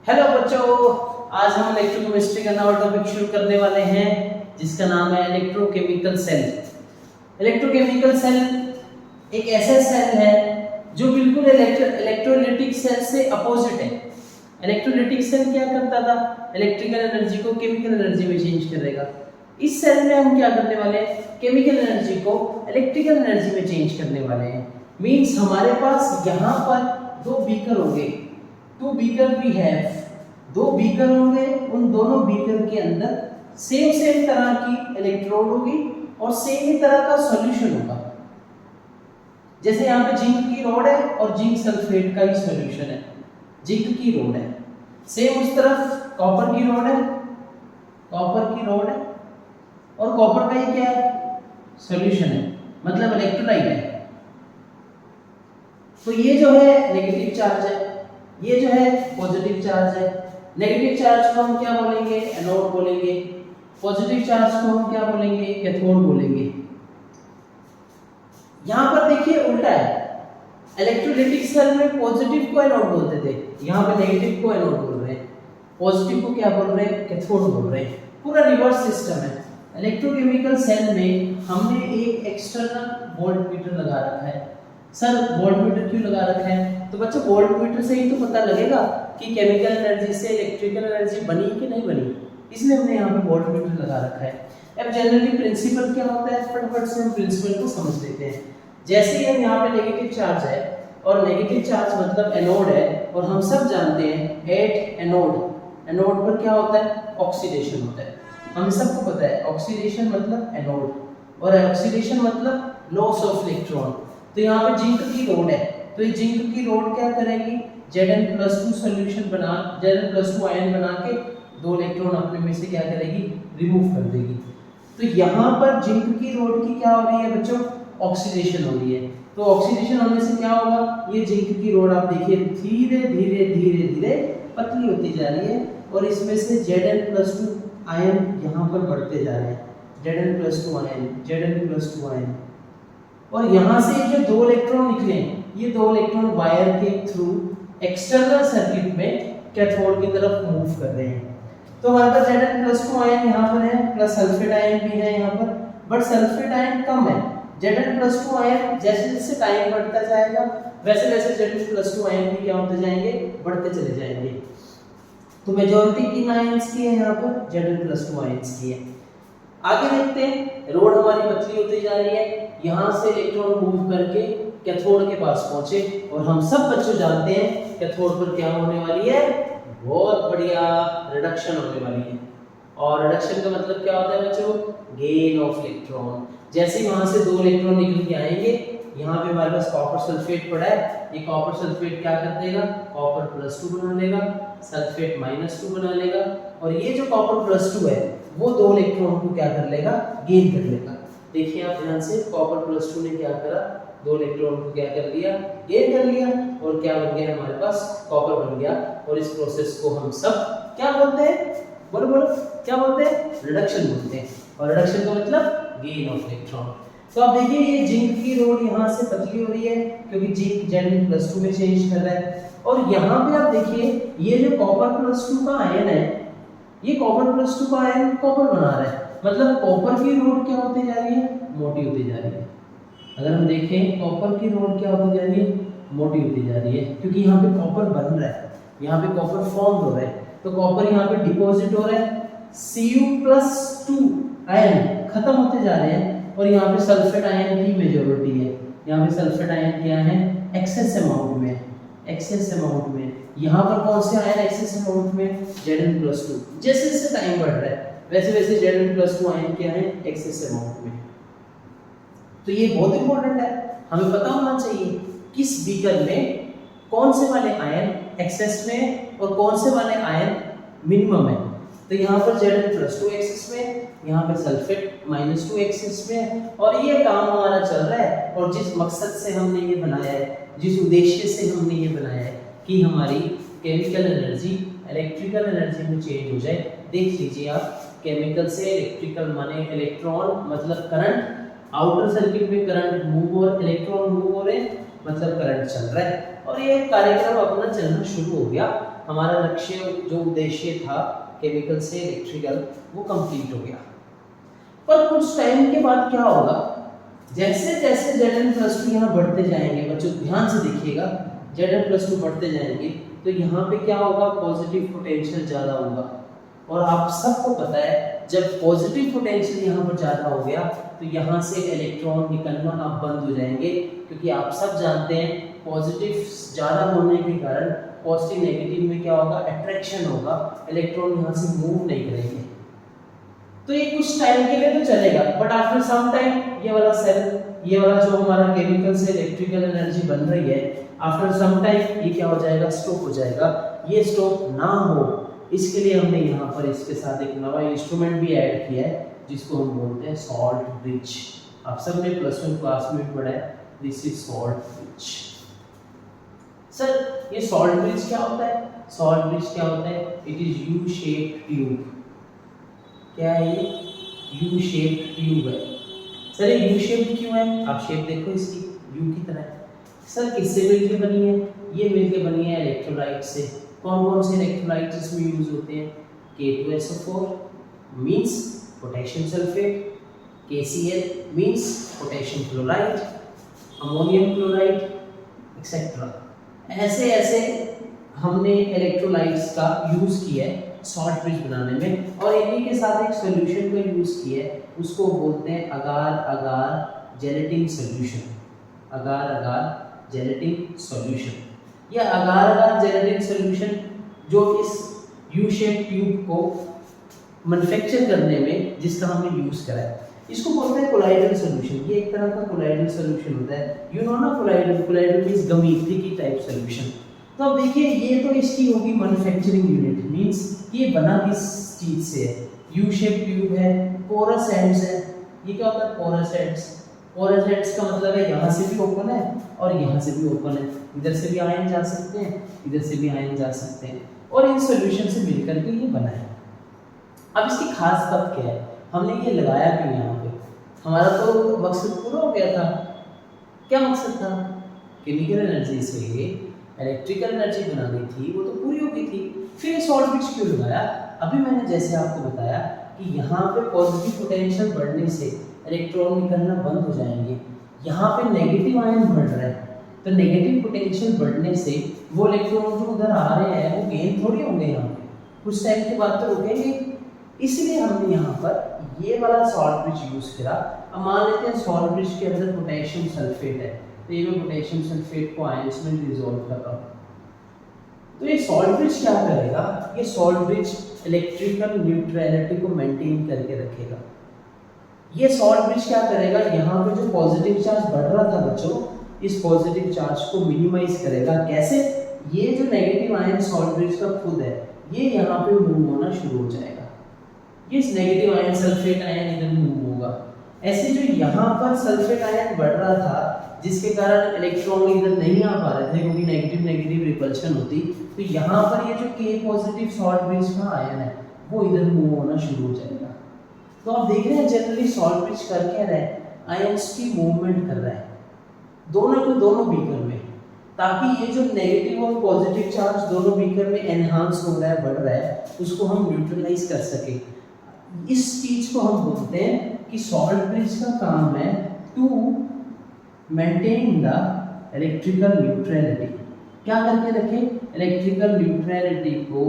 Hello बच्चों, आज हम इलेक्ट्रोकेमिस्ट्री का नया टॉपिक शुरू करने वाले हैं जिसका नाम है इलेक्ट्रोकेमिकल सेल। इलेक्ट्रोकेमिकल सेल एक ऐसा सेल है जो बिल्कुल इलेक्ट्रोलाइटिक सेल से अपोजिट है। इलेक्ट्रोलाइटिक सेल क्या करता था? इलेक्ट्रिकल एनर्जी को केमिकल एनर्जी में चेंज करेगा। इस सेल में हम क्या करने वाले हैं? केमिकल एनर्जी को इलेक्ट्रिकल एनर्जी में चेंज करने वाले हैं। मींस हमारे पास यहाँ पर दो बीकर होंगे, टू बीकर वी हैव, दो बीकर होंगे, उन दोनों बीकर के अंदर सेम तरह की इलेक्ट्रोड होगी और सेम ही तरह का सॉल्यूशन होगा। जैसे यहाँ पे जिंक की रॉड है और जिंक सल्फेट का ही सॉल्यूशन है, जिंक की रॉड है। सेम उस तरफ कॉपर की रॉड है, कॉपर की रॉड है और कॉपर का ही क्या है? सॉल्यूशन है, मतलब इलेक्ट्रोलाइट है। तो ये जो है नेगेटिव चार्ज है, ये जो है पॉजिटिव चार्ज है। नेगेटिव चार्ज को हम क्या बोलेंगे? एनोड बोलेंगे। पॉजिटिव चार्ज को हम क्या बोलेंगे? कैथोड बोलेंगे। यहां पर देखिए उल्टा है, इलेक्ट्रोलाइटिक सेल में पॉजिटिव को एनोड बोलते थे, यहां पे नेगेटिव को एनोड बोल रहे हैं। पॉजिटिव को क्या बोल रहे हैं? कैथोड बोल रहे हैं। पूरा रिवर्स सिस्टम है। इलेक्ट्रोकेमिकल सेल में हमने एक एक्सटर्नल वोल्टमीटर लगा रखा है। सर वोल्टमीटर क्यों लगा रखा है? तो बच्चों वोल्टमीटर से ही तो पता लगेगा कि केमिकल एनर्जी से इलेक्ट्रिकल एनर्जी बनी कि नहीं बनी, इसलिए हमने यहाँ पे वोल्टमीटर लगा रखा है। अब जनरली प्रिंसिपल क्या होता है, फटाफट से हम प्रिंसिपल को समझ लेते हैं। जैसे ही हम यहाँ पे नेगेटिव चार्ज है और नेगेटिव चार्ज मतलब एनोड है, और हम सब जानते हैं एट एनोड, एनोड पर क्या होता है? ऑक्सीडेशन होता है। हम सबको पता है ऑक्सीडेशन मतलब एनोड, और ऑक्सीडेशन मतलब लॉस ऑफ इलेक्ट्रॉन। तो यहाँ पे जिंक की रॉड है, तो ये जिंक की रॉड क्या करेगी? Zn+2 सॉल्यूशन बना, Zn+2 आयन बना के दो इलेक्ट्रॉन अपने में से क्या करेगी? रिमूव कर देगी। तो यहाँ पर जिंक की रॉड की क्या हो रही है बच्चों? ऑक्सीडेशन हो रही है। तो ऑक्सीडेशन होने से क्या होगा? ये जिंक की रॉड आप देखिए धीरे धीरे धीरे धीरे पतली होती जा रही है, और इसमें से Zn+2 आयन यहाँ पर बढ़ते जा रहे हैं। Zn+2 आयन, Zn+2 आयन, और यहाँ से जो दो इलेक्ट्रॉन निकले, ये दो इलेक्ट्रॉन वायर के थ्रू एक्सटर्नल सर्किट में कैथोड की तरफ मूव कर रहे हैं। तो हमारे पास Zn+2 आयन यहाँ पर है, प्लस सल्फेट आयन भी है यहाँ पर, बट सल्फेट आयन कम है। Zn+2 आयन जैसे जैसे टाइम बढ़ता जाएगा वैसे वैसे Zn+2 आयन भी क्या होते जाएंगे? बढ़ते चले जाएंगे। तो मेजॉरिटी किन आयंस की है यहाँ पर? Zn+2 आयंस की है। आगे देखते हैं, रोड हमारी पतली होती जा रही है, यहाँ से इलेक्ट्रॉन मूव करके कैथोड के पास पहुंचे, और हम सब बच्चों जानते हैं कैथोड पर क्या होने वाली है? बहुत बढ़िया रिडक्शन होने वाली है। और रिडक्शन का मतलब क्या होता है बच्चों? Gain of electron. जैसे ही वहां से दो इलेक्ट्रॉन निकल के आएंगे, यहाँ पे हमारे पास कॉपर सल्फेट पड़ा है, ये कॉपर सल्फेट क्या कर देगा? कॉपर +2 बना लेगा, सल्फेट -2 बना लेगा, और ये जो कॉपर +2 है वो दो इलेक्ट्रॉन को क्या कर लेगा? गेन कर लेगा। देखिए आप ध्यान से, कॉपर +2 ने क्या करा? दो इलेक्ट्रॉन को क्या कर लिया? गेन कर लिया, और क्या बन गया हमारे पास? कॉपर बन गया। और इस प्रोसेस को हम सब क्या बोलते हैं? बोलो बोलो, क्या बोलते हैं? रिडक्शन बोलते हैं। और रिडक्शन का मतलब गेन ऑफ इलेक्ट्रॉन। तो अब देखिए ये जिंक की रॉड यहाँ से पतली हो रही है क्योंकि जिंक Zn+2 में चेंज कर रहा है, और यहाँ पे आप देखिए ये जो कॉपर +2 का आयन है, ये कॉपर +2 का आयन कॉपर बना रहा है, मतलब कॉपर की रॉड क्या होती जा रही है? मोटी होती जा रही है। अगर हम देखें कॉपर की रॉड क्या होती जा रही है? मोटी होती जा रही है, क्योंकि यहाँ पे कॉपर बन रहा है, यहाँ पे कॉपर फॉर्म हो रहा है, तो कॉपर यहाँ पे डिपॉजिट हो रहा है। Cu+2 आयन खत्म होते जा रहे हैं, और यहाँ पे सल्फेट आयन की मेजॉरिटी है। यहाँ पे सल्फेट आयन क्या है? एक्सेस अमाउंट में, एक्सेस अमाउंट में। यहाँ पर कौन से आयन एक्सेस अमाउंट में? Zn+2। जैसे जैसे टाइम बढ़ रहा है वैसे वैसे Zn+2 आयन क्या है? एक्सेस अमाउंट में। तो ये बहुत इंपॉर्टेंट है, हमें पता होना चाहिए किस बीकर में कौन से वाले आयन एक्सेस में और कौन से वाले आयन मिनिमम है। तो यहाँ पर Zn+2 एक्सेस में, यहाँ पे सल्फेट -2 एक्सेस में, और ये काम हमारा चल रहा है। और जिस मकसद से हमने ये बनाया है, जिस उद्देश्य से हमने ये बनाया है कि हमारी केमिकल एनर्जी इलेक्ट्रिकल एनर्जी में चेंज हो जाए। देख लीजिए आप, केमिकल से इलेक्ट्रिकल माने इलेक्ट्रॉन मतलब करंट, आउटर सर्किट में करंट मूव और इलेक्ट्रॉन मूव हो रहे हैं, मतलब करंट चल रहा है। और ये कार्यक्रम अपना चलना शुरू हो गया। हमारा लक्ष्य जो उद्देश्य था केमिकल से इलेक्ट्रिकल वो कंप्लीट हो गया। पर कुछ टाइम के बाद क्या होगा, जैसे जैसे Zn+2 यहाँ बढ़ते जाएंगे, बच्चों ध्यान से देखिएगा, Zn+2 बढ़ते जाएंगे तो यहाँ पे क्या होगा, पॉजिटिव पोटेंशियल ज़्यादा होगा। और आप सबको पता है जब पॉजिटिव पोटेंशियल यहाँ पर ज़्यादा हो गया तो यहाँ से इलेक्ट्रॉन निकलना अब बंद हो जाएंगे, क्योंकि आप सब जानते हैं पॉजिटिव ज़्यादा होने के कारण पॉजिटिव नेगेटिव में क्या होगा, अट्रैक्शन होगा, इलेक्ट्रॉन यहाँ से मूव नहीं करेंगे। तो ये कुछ टाइम के लिए तो चलेगा, बट आफ्टर सम टाइम ये वाला सेल, ये वाला जो हमारा केमिकल से इलेक्ट्रिकल एनर्जी बन रही है, आफ्टर सम टाइम ये क्या हो जाएगा, स्टॉप हो जाएगा। ये स्टॉप ना हो इसके लिए हमने यहाँ पर इसके साथ एक नया इंस्ट्रूमेंट भी ऐड किया है जिसको हम बोलते हैं सॉल्ट ब्रिज। आप सब ने +1 क्लास में पढ़ा है, this is salt bridge. Sir ये सॉल्ट ब्रिज क्या होता है? सॉल्ट ब्रिज क्या होता है? It is U shaped tube. क्या है ये? यू शेप्ड ट्यूब है। सर ये यू शेप्ड क्यों है? आप शेप देखो इसकी, यू की तरह है। सर किससे मिलके बनी है? ये मिलके बनी है इलेक्ट्रोलाइट से। कौन कौन से इलेक्ट्रोलाइट इसमें यूज होते हैं? K2SO4 means potassium sulphate, KCl means potassium chloride, ammonium chloride etcetera. ऐसे ऐसे हमने इलेक्ट्रोलाइट्स का यूज किया है सॉल्ट ब्रिज बनाने में, और इन्हीं के साथ एक सॉल्यूशन का यूज किया है, उसको बोलते हैं अगार अगार जेलेटिन सॉल्यूशन। अगार अगार जेलेटिन सॉल्यूशन, यह अगार अगार जेलेटिन सॉल्यूशन जो इस यू शेप ट्यूब को मैन्युफैक्चर करने में जिसका हमने यूज करा है, इसको बोलते हैं कोलाइडल सॉल्यूशन। ये एक तरह का कोलाइडल सॉल्यूशन होता है। यू नो ना कोलाइडल, कोलाइडल मींस गमीत्री टाइप सॉल्यूशन। तो अब देखिए ये तो इसकी होगी मैन्युफैक्चरिंग यूनिट, मींस ये बना किस चीज से है? यू शेप ट्यूब है, पोरस एंड्स है। ये क्या होता है? Porous ends. पोरस एंड्स का मतलब है यहाँ से भी ओपन है और यहाँ से भी ओपन है, इधर से भी आयन जा सकते हैं, इधर से भी आयन जा सकते हैं, और इन सॉल्यूशन से मिलकर के ये बना है। अब इसकी खास बात क्या है? हमने ये लगाया क्यों यहाँ पे? हमारा तो मकसद पूरा हो गया था। क्या मकसद था? केमिकल एनर्जी से इलेक्ट्रिकल एनर्जी बनानी थी, वो तो पूरी हो गई थी। फिर सॉल्ट ब्रिज क्यों लगाया? अभी मैंने जैसे आपको बताया कि यहाँ पे पॉजिटिव पोटेंशियल बढ़ने से इलेक्ट्रॉन निकलना बंद हो जाएंगे, यहाँ पे नेगेटिव आयन बढ़ रहा है, तो नेगेटिव पोटेंशियल बढ़ने से वो इलेक्ट्रॉन जो उधर आ रहे हैं वो गेन थोड़ी होंगे, यहाँ पे कुछ टाइम के बाद तो रुकेंगे। इसलिए हमने यहाँ पर ये वाला सॉल्ट ब्रिज यूज करा। अब मान लेते हैं सॉल्ट ब्रिज के अंदर पोटेशियम सल्फेट है, तो ये मैं पोटेशियम सल्फेट को आयंस में डिसॉल्व कर रहा हूँ। तो ये सॉल्ट ब्रिज क्या करेगा? ये सॉल्ट ब्रिज इलेक्ट्रिकल न्यूट्रलिटी को मेंटेन करके रखेगा। ये सॉल्ट ब्रिज क्या करेगा? यहाँ पे जो पॉजिटिव चार्ज बढ़ रहा था बच्चों, इस पॉजिटिव चार्ज को मिनिमाइज करेगा। कैसे? ये जो नेगेटिव आयन सॉल्ट ब्रिज का खुद है, ये यहाँ पे मूव होना शुरू हो जाएगा। ये नेगेटिव आयन सल्फेट आयन इधर मूव होगा। ऐसे जो यहाँ पर सल्फेट आयन बढ़ रहा था जिसके कारण इलेक्ट्रॉन इधर नहीं आ पा रहे थे क्योंकि नेगेटिव नेगेटिव रिपल्शन होती, तो यहाँ पर ये जो K पॉजिटिव सॉल्ट ब्रिज का आयन है वो इधर मूव होना शुरू हो जाएगा। तो आप देख रहे हैं जनरली सॉल्ट ब्रिज कर क्या रहा है? आयंस की मूवमेंट कर रहा है दोनों को दोनों बीकर में, ताकि ये जो नेगेटिव और पॉजिटिव चार्ज दोनों बीकर में एनहांस हो रहा है, बढ़ रहा है, उसको हम न्यूट्रलाइज कर सके। इस चीज को हम बोलते हैं कि सॉल्ट ब्रिज का काम है to maintain the electrical neutrality. क्या करके रखे? इलेक्ट्रिकल न्यूट्रलिटी को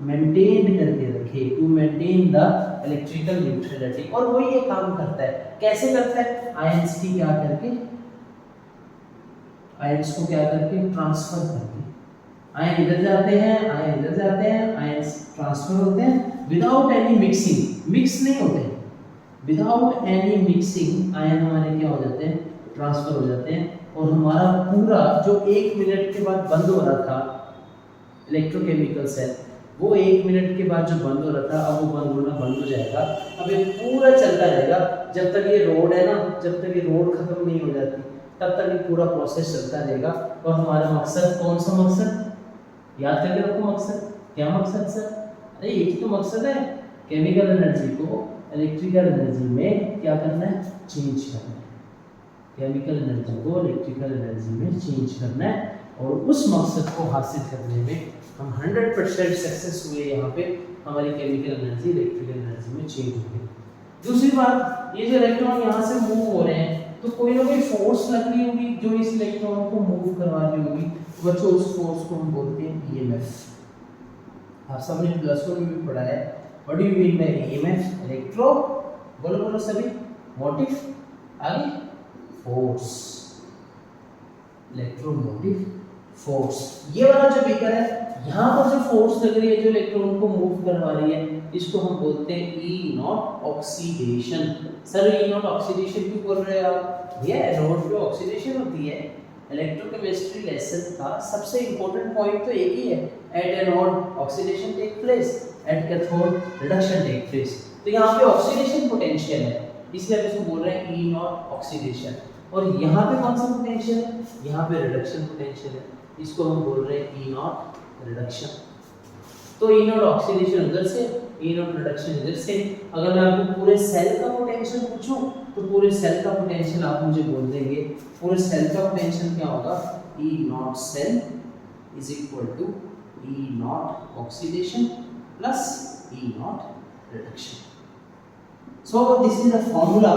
मेंटेन करके रखे, to maintain the electrical neutrality. और वो ये काम करता है, कैसे करता है? आयंस की क्या करके, आयंस को क्या करके ट्रांसफर करके। आयन इधर जाते हैं, आयन इधर जाते हैं, आयंस ट्रांसफर होते हैं विदाउट एनी मिक्सिंग। मिक्स नहीं होते, विदाउट एनी मिक्सिंग आयन हमारे क्या हो जाते हैं? ट्रांसफर हो जाते हैं। और हमारा पूरा जो 1 मिनट के बाद बंद हो रहा था इलेक्ट्रोकेमिकल सेल, वो 1 मिनट के बाद जो बंद हो रहा था अब वो बंद होना बंद हो जाएगा। अब ये पूरा चलता रहेगा जब तक ये रोड है ना, जब तक ये रोड खत्म नहीं हो जाती तब तक ये पूरा प्रोसेस चलता रहेगा। और हमारा मकसद कौन सा मकसद? याद करके रखो मकसद। क्या मकसद सर? अरे एक तो मकसद है केमिकल एनर्जी को इलेक्ट्रिकल एनर्जी में क्या करना है? चेंज करना है। केमिकल एनर्जी को इलेक्ट्रिकल एनर्जी में चेंज करना है। और उस मकसद को हासिल करने में हम 100% सक्सेस हुए। यहाँ पे हमारी केमिकल एनर्जी इलेक्ट्रिकल एनर्जी में चेंज हो गई। दूसरी बात, ये जो इलेक्ट्रॉन यहाँ से मूव हो रहे हैं तो कोई ना कोई फोर्स लग रही होगी जो इस इलेक्ट्रॉन को मूव करवा रही होगी। बच्चों उस फोर्स को हम बोलते हैं ईएमएफ। आप सबने प्लस वन में भी पढ़ा है। What do you mean by EMF? Electro, बोलो बोलो सभी, मोटिव, आगे फोर्स, इलेक्ट्रोमोटिव फोर्स। ये वाला जो बीकर है, यहाँ पर जो फोर्स लग रही है जो इलेक्ट्रॉन को मूव करवा रही है, इसको हम बोलते हैं E naught oxidation. Sir E naught oxidation क्यों बोल रहे हैं आप? ये एनोड पे ऑक्सीडेशन होती है। इलेक्ट्रोकेमिस्ट्री लेसन का सबसे इंपॉर्टेंट पॉइंट तो एक ही है, at anode oxidation take place, at cathode reduction take place. तो यहाँ पे ऑक्सीडेशन पोटेंशियल है, इसलिए हम इसको बोल रहे हैं ई नॉट ऑक्सीडेशन। और यहाँ पे कौन सा पोटेंशियल है? यहाँ पे रिडक्शन पोटेंशियल है, इसको हम बोल रहे हैं ई नॉट रिडक्शन। तो ई नॉट ऑक्सीडेशन उधर से, ई नॉट रिडक्शन इधर से। अगर मैं आपको पूरे सेल का पोटेंशियल पूछूं तो पूरे सेल का पोटेंशियल आप मुझे बोल देंगे। पूरे सेल का पोटेंशियल क्या होगा? E naught cell is equal to E naught oxidation plus E naught reduction. So this is the formula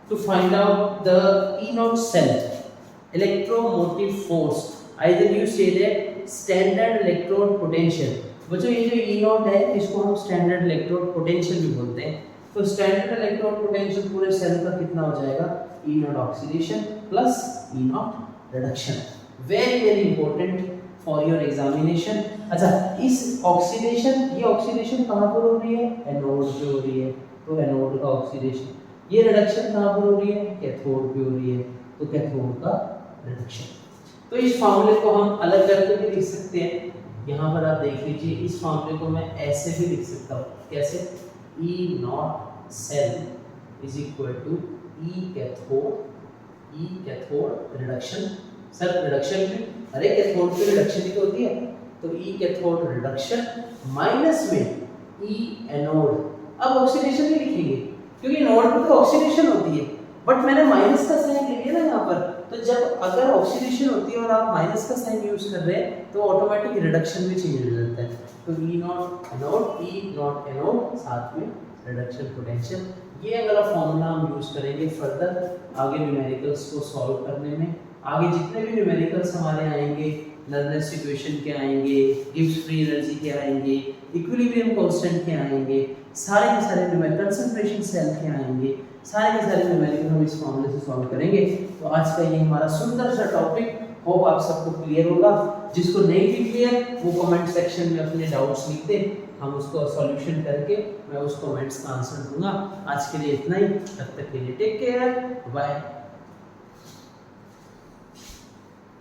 to find out the E naught cell electromotive force. Either you say that standard electrode potential. बच्चों ये जो E naught है इसको हम standard electrode potential भी बोलते हैं। तो standard electrode potential पूरे सेल का कितना हो जाएगा? E naught oxidation plus E naught reduction. Very very important for your examination. अच्छा, इस ऑक्सीडेशन, ये ऑक्सीडेशन कहाँ पर हो रही है? एनोड पे हो रही है, तो एनोड का ऑक्सीडेशन। ये रिडक्शन कहाँ पर हो रही है? कैथोड पे हो रही है, तो कैथोड का रिडक्शन। तो इस फार्मूले को हम अलग करके भी लिख सकते हैं। यहाँ पर आप देख लीजिए, इस फार्मूले को मैं ऐसे भी लिख सकता हूँ। कैसे? E naught cell is equal to E cathode reduction. Sir reduction पे, अरे कैथोड पे रिडक्शन ही तो होती है, तो ई कैथोड रिडक्शन माइनस में ई एनोड। अब ऑक्सीडेशन ही लिखेंगे क्योंकि नोड पे तो ऑक्सीडेशन होती है, बट मैंने माइनस का साइन ले लिया ना यहाँ पर। तो जब अगर ऑक्सीडेशन होती है और आप माइनस का साइन यूज कर रहे हैं तो ऑटोमेटिक रिडक्शन भी चेंज हो जाता है। तो ई नॉट एनोड साथ में रिडक्शन पोटेंशियल। ये वाला फॉर्मूला हम यूज करेंगे फर्दर आगे न्यूमेरिकल्स को सॉल्व करने में। आगे जितने भी न्यूमेरिकल्स हमारे आएंगे, नलनेस इक्वेशन के आएंगे, गिब्स फ्री एनर्जी के आएंगे, इक्विलिब्रियम कांस्टेंट के आएंगे, सारे के सारे न्यूमेरिकल कंसंट्रेशन सेल के आएंगे, सारे के सारे न्यूमेरिकल हम इस फॉर्मूले से सॉल्व करेंगे। तो आज का ये हमारा सुंदर सा टॉपिक होप आप सबको क्लियर होगा। जिसको नहीं भी क्लियर वो कमेंट सेक्शन में अपने डाउट्स लिख दे, हम उसको सॉल्यूशन करके मैं उस कमेंट्स का आंसर दूंगा। आज के लिए इतना ही, तब तक के लिए टेक केयर, बाय।